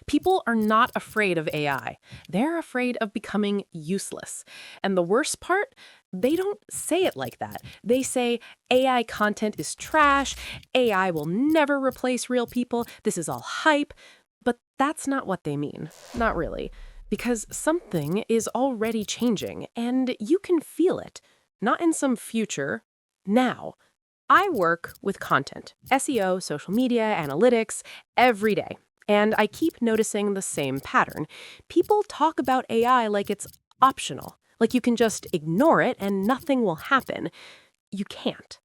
People are not afraid of AI. They're afraid of becoming useless. And the worst part, they don't say it like that. They say AI content is trash, AI will never replace real people, this is all hype. But that's not what they mean. Not really. Because something is already changing, and you can feel it. Not in some future, now. I work with content, SEO, social media, analytics, every day. And I keep noticing the same pattern. People talk about AI like it's optional, like you can just ignore it and nothing will happen. You can't.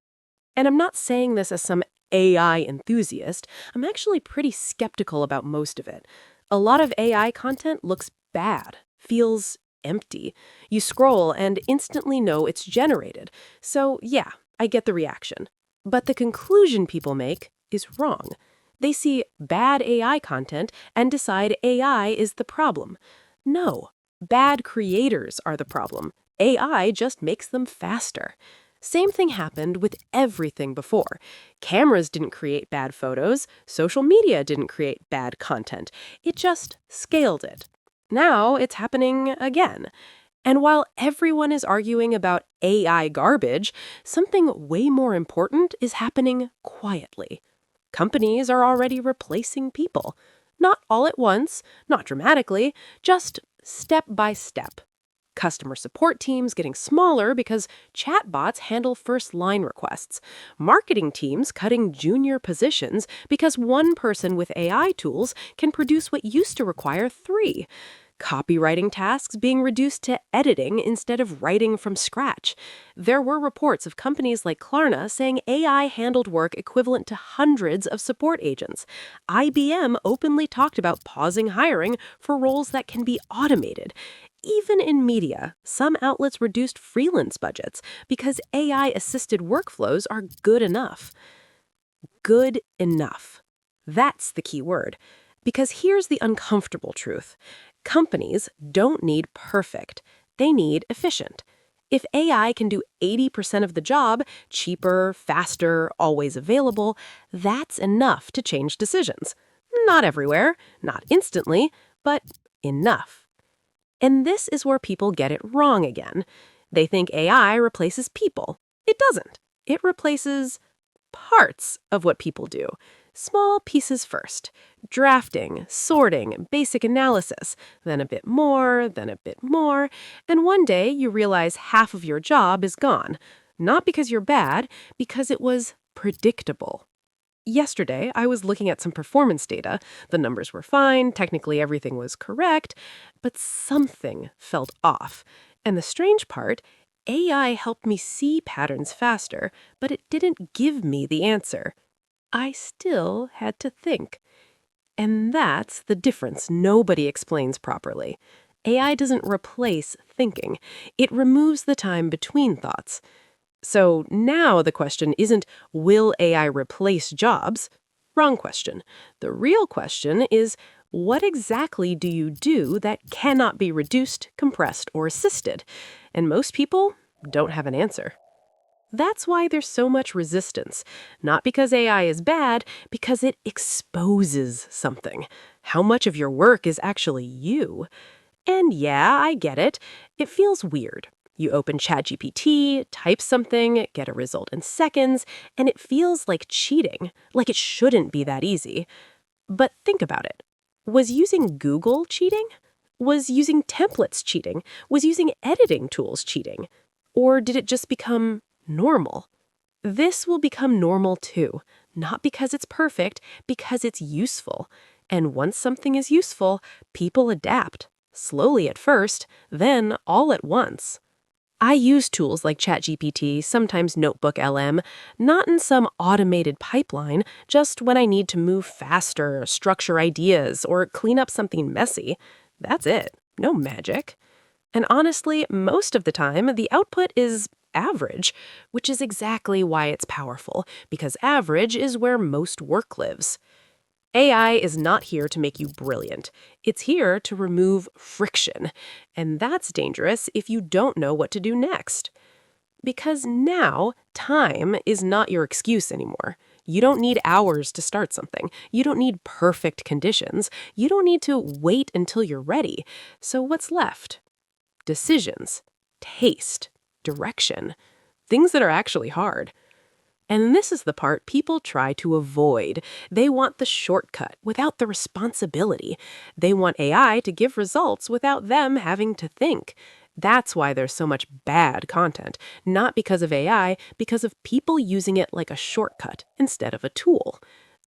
And I'm not saying this as some AI enthusiast. I'm actually pretty skeptical about most of it. A lot of AI content looks bad, feels empty. You scroll and instantly know it's generated. So, yeah, I get the reaction. But the conclusion people make is wrong. They see bad AI content and decide AI is the problem. No, bad creators are the problem. AI just makes them faster. Same thing happened with everything before. Cameras didn't create bad photos. Social media didn't create bad content. It just scaled it. Now it's happening again. And while everyone is arguing about AI garbage, something way more important is happening quietly. Companies are already replacing people. Not all at once, not dramatically, just step by step. Customer support teams getting smaller because chatbots handle first-line requests. Marketing teams cutting junior positions because one person with AI tools can produce what used to require three. Copywriting tasks being reduced to editing instead of writing from scratch. There were reports of companies like Klarna saying AI handled work equivalent to hundreds of support agents. IBM openly talked about pausing hiring for roles that can be automated. Even in media, some outlets reduced freelance budgets because AI-assisted workflows are good enough. Good enough. That's the key word. Because here's the uncomfortable truth. Companies don't need perfect. They need efficient. If AI can do 80% of the job, cheaper, faster, always available, that's enough to change decisions. Not everywhere, not instantly, but enough. And this is where people get it wrong again. They think AI replaces people. It doesn't. It replaces parts of what people do. Small pieces first. Drafting, sorting, basic analysis, then a bit more, then a bit more, and one day you realize half of your job is gone. Not because you're bad, because it was predictable. Yesterday, I was looking at some performance data. The numbers were fine, technically everything was correct, but something felt off. And the strange part, AI helped me see patterns faster, but it didn't give me the answer. I still had to think. And that's the difference nobody explains properly. AI doesn't replace thinking. It removes the time between thoughts. So now the question isn't, will AI replace jobs? Wrong question. The real question is, what exactly do you do that cannot be reduced, compressed, or assisted? And most people don't have an answer. That's why there's so much resistance. Not because AI is bad, because it exposes something. How much of your work is actually you? And yeah, I get it. It feels weird. You open ChatGPT, type something, get a result in seconds, and it feels like cheating, like it shouldn't be that easy. But think about it. Was using Google cheating? Was using templates cheating? Was using editing tools cheating? Or did it just become normal? This will become normal too, not because it's perfect, because it's useful. And once something is useful, people adapt. Slowly at first, then all at once. I use tools like ChatGPT, sometimes Notebook LM, not in some automated pipeline, just when I need to move faster, structure ideas, or clean up something messy. That's it. No magic. And honestly, most of the time, the output is average, which is exactly why it's powerful, because average is where most work lives. AI is not here to make you brilliant. It's here to remove friction. And that's dangerous if you don't know what to do next. Because now, time is not your excuse anymore. You don't need hours to start something. You don't need perfect conditions. You don't need to wait until you're ready. So what's left? Decisions, taste, direction, things that are actually hard. And this is the part people try to avoid. They want the shortcut without the responsibility. They want AI to give results without them having to think. That's why there's so much bad content, not because of AI, because of people using it like a shortcut instead of a tool.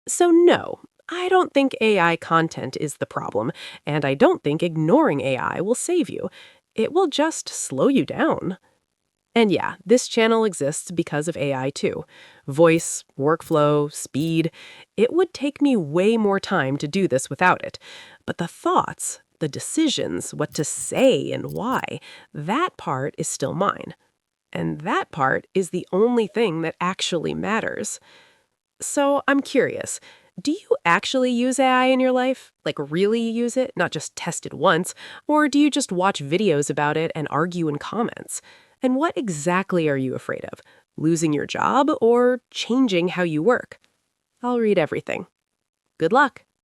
So no, I don't think AI content is the problem, and I don't think ignoring AI will save you. It will just slow you down. And yeah, this channel exists because of AI too. Voice, workflow, speed. It would take me way more time to do this without it. But the thoughts, the decisions, what to say and why, that part is still mine. And that part is the only thing that actually matters. So I'm curious, do you actually use AI in your life? Like really use it, not just test it once? Or do you just watch videos about it and argue in comments? And what exactly are you afraid of? Losing your job or changing how you work? I'll read everything. Good luck.